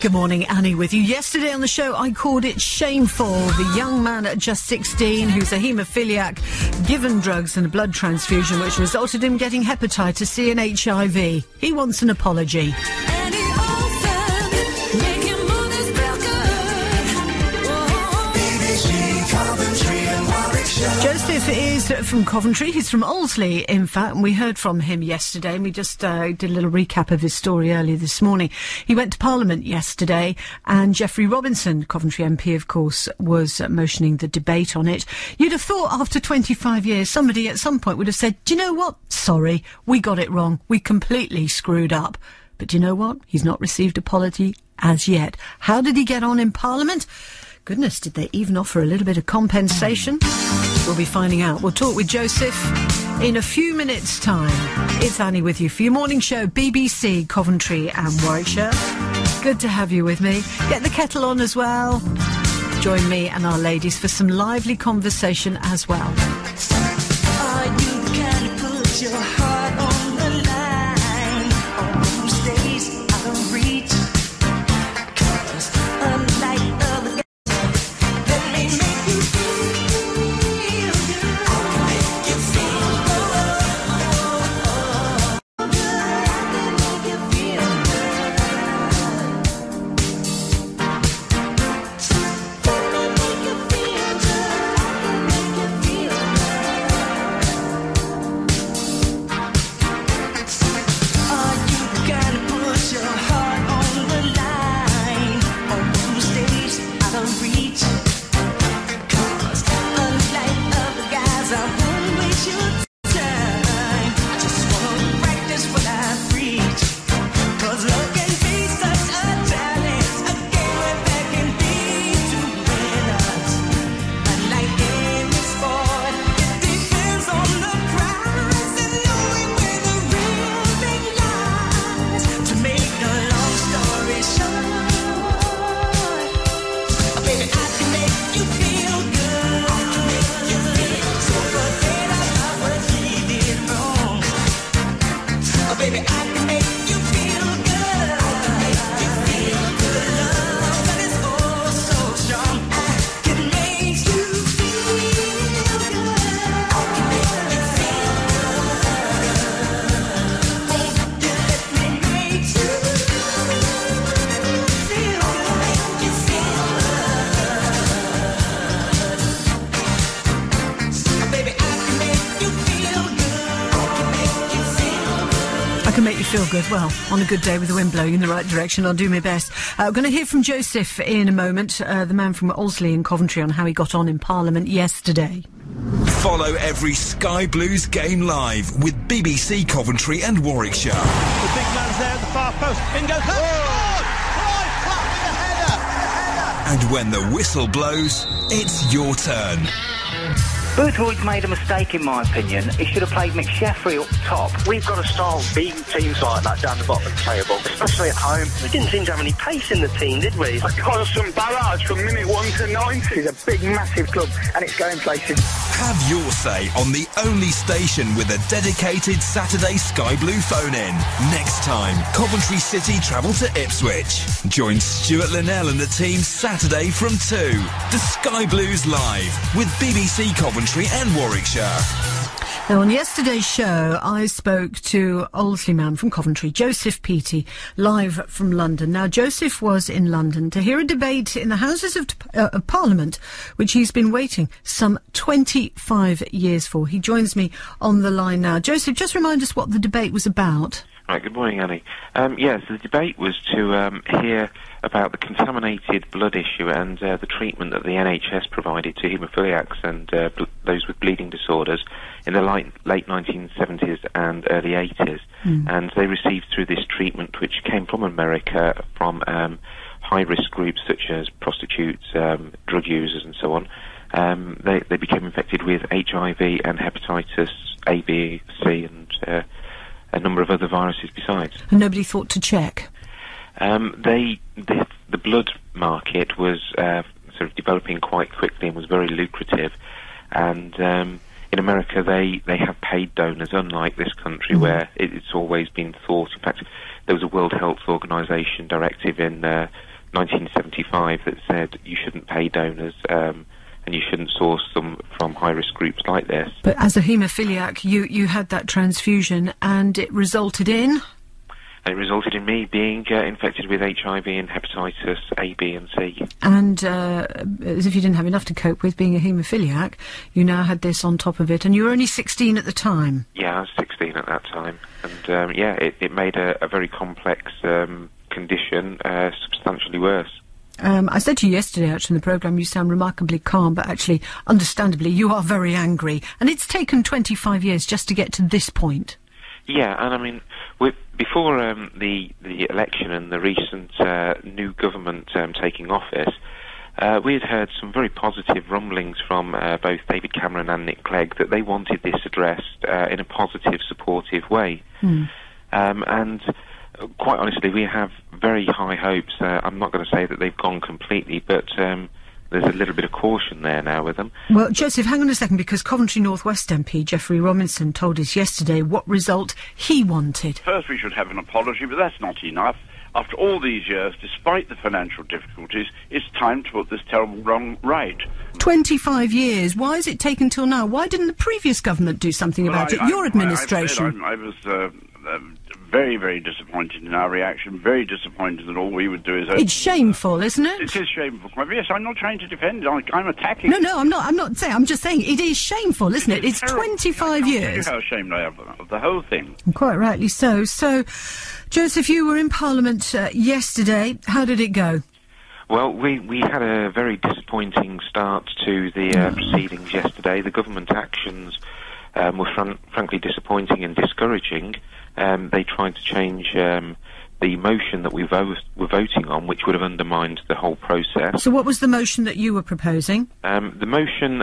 Good morning, Annie with you. Yesterday on the show, I called it shameful. The young man at just 16, who's a haemophiliac, given drugs and a blood transfusion, which resulted in getting hepatitis C and HIV. He wants an apology. Joseph is from Coventry. He's from Olseley, in fact, and we heard from him yesterday, and we just did a little recap of his story earlier this morning. He went to Parliament yesterday, and Geoffrey Robinson, Coventry MP, of course, was motioning the debate on it. You'd have thought after 25 years, somebody at some point would have said, do you know what? Sorry, we got it wrong. We completely screwed up. But do you know what? He's not received apology as yet. How did he get on in Parliament? Goodness, did they even offer a little bit of compensation? We'll be finding out. We'll talk with Joseph in a few minutes' time. It's Annie with you for your morning show, BBC, Coventry and Warwickshire. Good to have you with me. Get the kettle on as well. Join me and our ladies for some lively conversation as well. Are you can put your heart on the line, on those days out of reach? 'Cause unlike other guys, let me make you feel good. I can make you feel good. I can make you feel good. Let me make you feel good. I can make you feel good. Are you gonna put your heart on the line, on those days out of reach? 'Cause unlike other guys, I won't waste your time. I just wanna practice what I preach. 'Cause love can be such a challenge, a game where there can be two winners. Unlike any sport, it depends on the prize and knowing where the real thing lies. To make a long story short, baby, I can make you feel good. I can make you feel so forget about what he did wrong. Baby, I can make you feel good. I can make you feel good. Love that is oh so strong. I can make you feel good. I can make you feel good. Won't you let me make you feel good? I can make you feel good. Baby, I can make you feel good. I can make you feel good. I can make you feel good. Well, on a good day with the wind blowing in the right direction, I'll do my best. We're going to hear from Joseph in a moment, the man from Olseley in Coventry, on how he got on in Parliament yesterday. Follow every Sky Blues game live with BBC Coventry and Warwickshire. The big man's there at the far post. In goes Clive with a header. And when the whistle blows, it's your turn. Boothroyd's made a mistake, in my opinion. He should have played McSheffrey up top. We've got to start beating teams like that down the bottom of the table, especially at home. We didn't seem to have any pace in the team, did we? A constant barrage from minute 1 to 90. It's a big, massive club, and it's going places. Have your say on the only station with a dedicated Saturday Sky Blue phone-in. Next time, Coventry City travel to Ipswich. Join Stuart Linnell and the team Saturday from 2. The Sky Blues Live with BBC Coventry and Warwickshire. Now, on yesterday's show, I spoke to Olseley man from Coventry, Joseph Peaty, live from London. Now, Joseph was in London to hear a debate in the Houses of Parliament, which he's been waiting some 25 years for. He joins me on the line now. Joseph, just remind us what the debate was about. Right, good morning, Annie. Yes, the debate was to hear about the contaminated blood issue and the treatment that the NHS provided to haemophiliacs and those with bleeding disorders in the late 1970s and early 80s. And they received through this treatment, which came from America, from high-risk groups such as prostitutes, drug users and so on. They became infected with HIV and hepatitis A, B, C and a number of other viruses besides. And nobody thought to check? The blood market was sort of developing quite quickly and was very lucrative. And in America, they have paid donors, unlike this country where it's always been thought. In fact, there was a World Health Organization directive in 1975 that said you shouldn't pay donors and you shouldn't source them from high-risk groups like this. But as a haemophiliac, you had that transfusion, and it resulted in? And it resulted in me being infected with HIV and hepatitis A, B and C. And as if you didn't have enough to cope with being a haemophiliac, you now had this on top of it, and you were only 16 at the time. Yeah, I was 16 at that time. And, it made a very complex condition substantially worse. I said to you yesterday, actually, in the programme, you sound remarkably calm, but actually, understandably, you are very angry. And it's taken 25 years just to get to this point. Yeah, and I mean, before the election and the recent new government taking office, we had heard some very positive rumblings from both David Cameron and Nick Clegg that they wanted this addressed in a positive, supportive way. And quite honestly, we have very high hopes. I'm not going to say that they've gone completely, but there's a little bit of caution there now with them. Well, Joseph, hang on a second, because Coventry North West MP Geoffrey Robinson told us yesterday what result he wanted. First, we should have an apology, but that's not enough. After all these years, despite the financial difficulties, it's time to put this terrible wrong right. 25 years. Why has it taken till now? Why didn't the previous government do something about it? Your administration. I was very, very disappointed in our reaction, very disappointed that all we would do is... It's shameful, isn't it? It is shameful. Yes, I'm not trying to defend it. I'm attacking it. No, I'm not saying. I'm just saying it is shameful, isn't it? It's terrible. 25 years. I can't tell you how ashamed I am of the whole thing. Quite rightly so. So, Joseph, you were in Parliament yesterday. How did it go? Well, we had a very disappointing start to the proceedings yesterday. The government actions were frankly disappointing and discouraging. They tried to change the motion that we were voting on, which would have undermined the whole process. So what was the motion that you were proposing? The motion,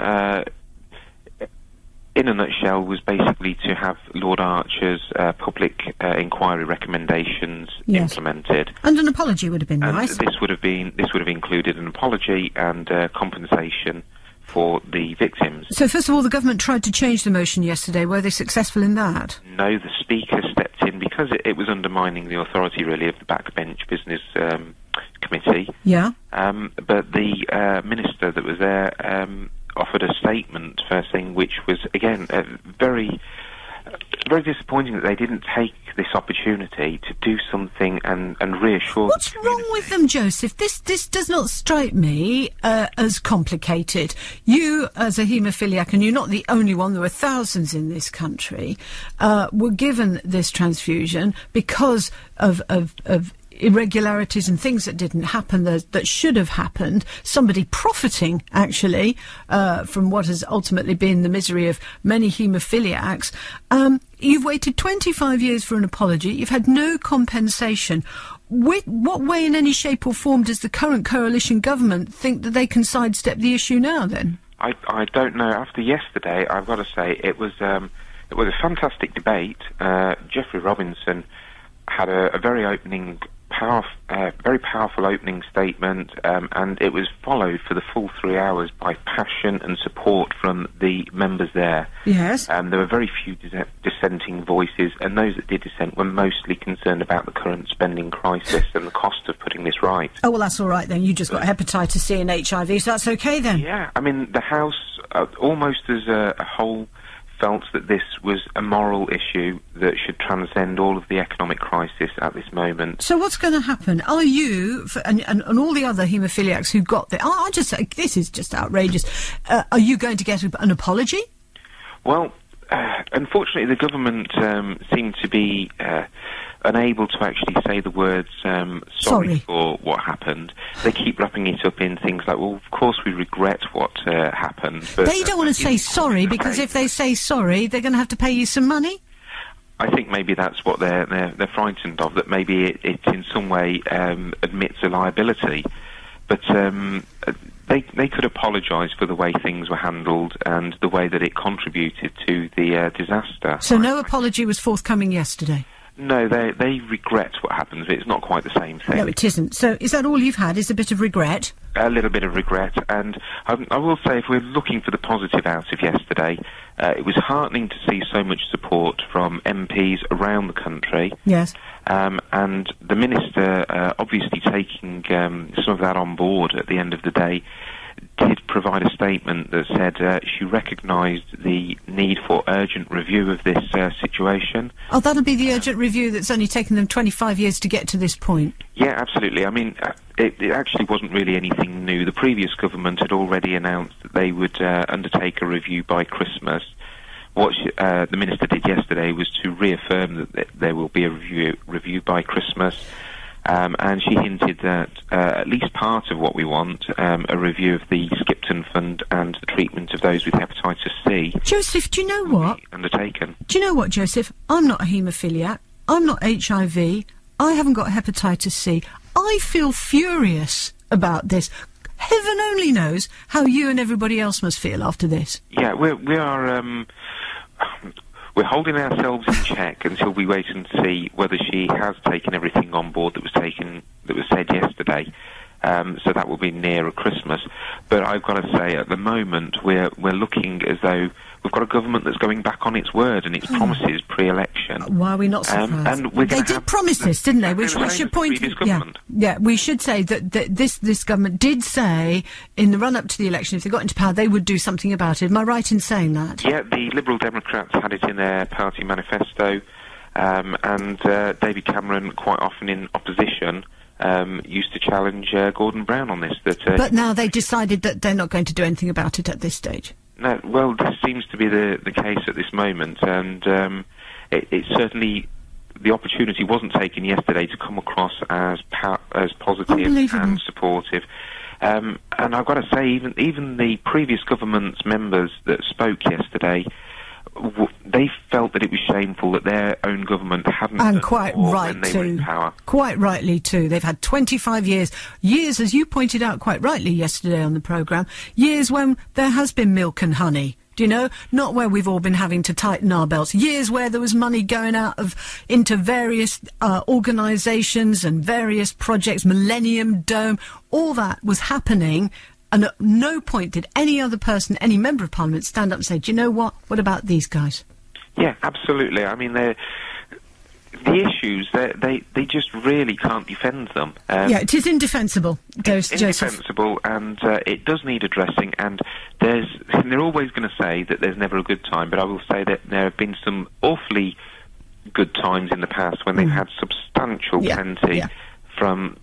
in a nutshell, was basically to have Lord Archer's public inquiry recommendations implemented. And an apology would have been nice. This would have included an apology and compensation for the victims. So first of all, the government tried to change the motion yesterday. Were they successful in that? No, the Speaker stepped in because it was undermining the authority, really, of the backbench business committee. Yeah. But the minister that was there offered a statement first thing, which was, again, very disappointing that they didn't take this opportunity to do something and reassure. What's wrong with them, Joseph? This does not strike me as complicated. You, as a haemophiliac, and you're not the only one, there were thousands in this country, were given this transfusion because of irregularities and things that didn't happen that should have happened, somebody profiting, actually, from what has ultimately been the misery of many haemophiliacs. You've waited 25 years for an apology. You've had no compensation. What way, in any shape or form, does the current coalition government think that they can sidestep the issue now, then? I don't know. After yesterday, I've got to say, it was a fantastic debate. Geoffrey Robinson had a very powerful opening statement, and it was followed for the full 3 hours by passion and support from the members there. Yes. There were very few dissenting voices, and those that did dissent were mostly concerned about the current spending crisis and the cost of putting this right. Oh, well, that's all right then. You just got hepatitis C and HIV, so that's okay then. Yeah, I mean, the House, almost as a whole, felt that this was a moral issue that should transcend all of the economic crisis at this moment. So what's going to happen? Are you, and all the other haemophiliacs who got there, I just say, this is just outrageous, are you going to get an apology? Well, unfortunately, the government seemed to be unable to actually say the words sorry for what happened. They keep wrapping it up in things like, well, of course we regret what happened. But they don't want to say sorry, because if they say sorry, they're going to have to pay you some money? I think maybe that's what they're frightened of, that maybe it in some way admits a liability. But they could apologise for the way things were handled and the way that it contributed to the disaster. So no apology was forthcoming yesterday? No, they regret what happened. It's not quite the same thing. No, it isn't. So is that all you've had, is a bit of regret? A little bit of regret. And I will say, if we're looking for the positive out of yesterday, it was heartening to see so much support from MPs around the country. Yes. And the minister, obviously taking some of that on board at the end of the day, did provide a statement that said she recognised the need for urgent review of this situation. Oh, that'll be the urgent review that's only taken them 25 years to get to this point. Yeah, absolutely. I mean, it actually wasn't really anything new. The previous government had already announced that they would undertake a review by Christmas. What the minister did yesterday was to reaffirm that there will be a review by Christmas. And she hinted that at least part of what we want, a review of the Skipton Fund and the treatment of those with hepatitis C. Joseph, do you know what? Undertaken. Do you know what, Joseph? I'm not a haemophiliac. I'm not HIV. I haven't got hepatitis C. I feel furious about this. Heaven only knows how you and everybody else must feel after this. Yeah, we're holding ourselves in check until we wait and see whether she has taken everything on board that was said yesterday. So that will be nearer Christmas. But I've got to say, at the moment, we're looking as though we've got a government that's going back on its word and its promises pre-election. Why are we not surprised? And we're they did promise this, didn't they? We should point. Yeah, we should say that this government did say in the run-up to the election, if they got into power, they would do something about it. Am I right in saying that? Yeah, the Liberal Democrats had it in their party manifesto, and David Cameron, quite often in opposition, used to challenge Gordon Brown on this. But now they decided that they're not going to do anything about it at this stage. No, well, this seems to be the case at this moment, and it certainly, the opportunity wasn't taken yesterday to come across as positive and supportive. And I've got to say, even the previous government's members that spoke yesterday, they felt that it was shameful that their own government hadn't and done quite more right when they too. were in power. Quite rightly too. They've had 25 years, as you pointed out quite rightly yesterday on the programme, years when there has been milk and honey. Do you know? Not where we've all been having to tighten our belts. Years where there was money going into various organisations and various projects, Millennium Dome, all that was happening. And at no point did any other person, any member of Parliament, stand up and say, do you know what? What about these guys? Yeah, absolutely. I mean, the issues, they just really can't defend them. Yeah, it is indefensible, It's Joseph. indefensible, and it does need addressing, and they're always going to say that there's never a good time, but I will say that there have been some awfully good times in the past when they've had substantial plenty from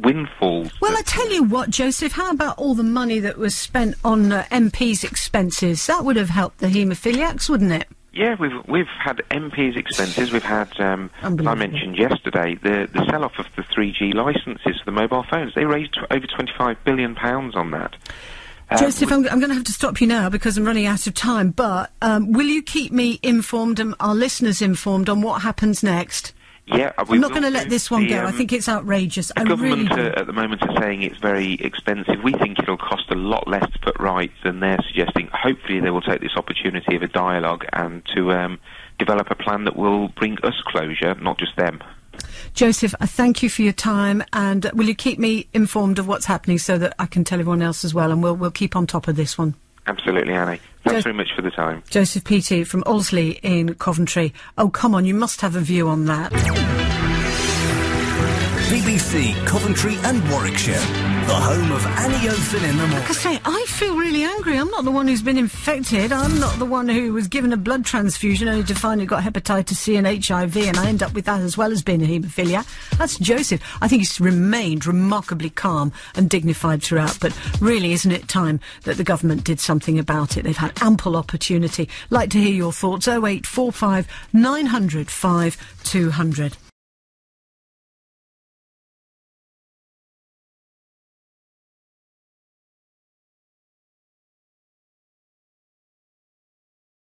windfalls. Well, I tell you what, Joseph, how about all the money that was spent on MPs' expenses? That would have helped the haemophiliacs, wouldn't it? Yeah, we've had MPs' expenses. We've had, as I mentioned yesterday, the sell-off of the 3G licences for the mobile phones. They raised over £25 billion on that. Joseph, I'm going to have to stop you now because I'm running out of time, but will you keep me informed and our listeners informed on what happens next? Yeah, I'm not going to let this one go. I think it's outrageous. The government at the moment are saying it's very expensive. We think it'll cost a lot less to put right than they're suggesting. Hopefully they will take this opportunity of a dialogue and to develop a plan that will bring us closure, not just them. Joseph, I thank you for your time, and will you keep me informed of what's happening so that I can tell everyone else as well, and we'll keep on top of this one. Absolutely, Annie. Thanks very much for the time. Joseph Peaty from Olseley in Coventry. Oh, come on, you must have a view on that. BBC Coventry and Warwickshire, the home of Annie Othen in the morning. Like I say, I feel really angry. I'm not the one who's been infected. I'm not the one who was given a blood transfusion only to find I've got hepatitis C and HIV, and I end up with that as well as being a haemophilia. That's Joseph. I think he's remained remarkably calm and dignified throughout, but really, isn't it time that the government did something about it? They've had ample opportunity. Like to hear your thoughts. 0845 900 5200.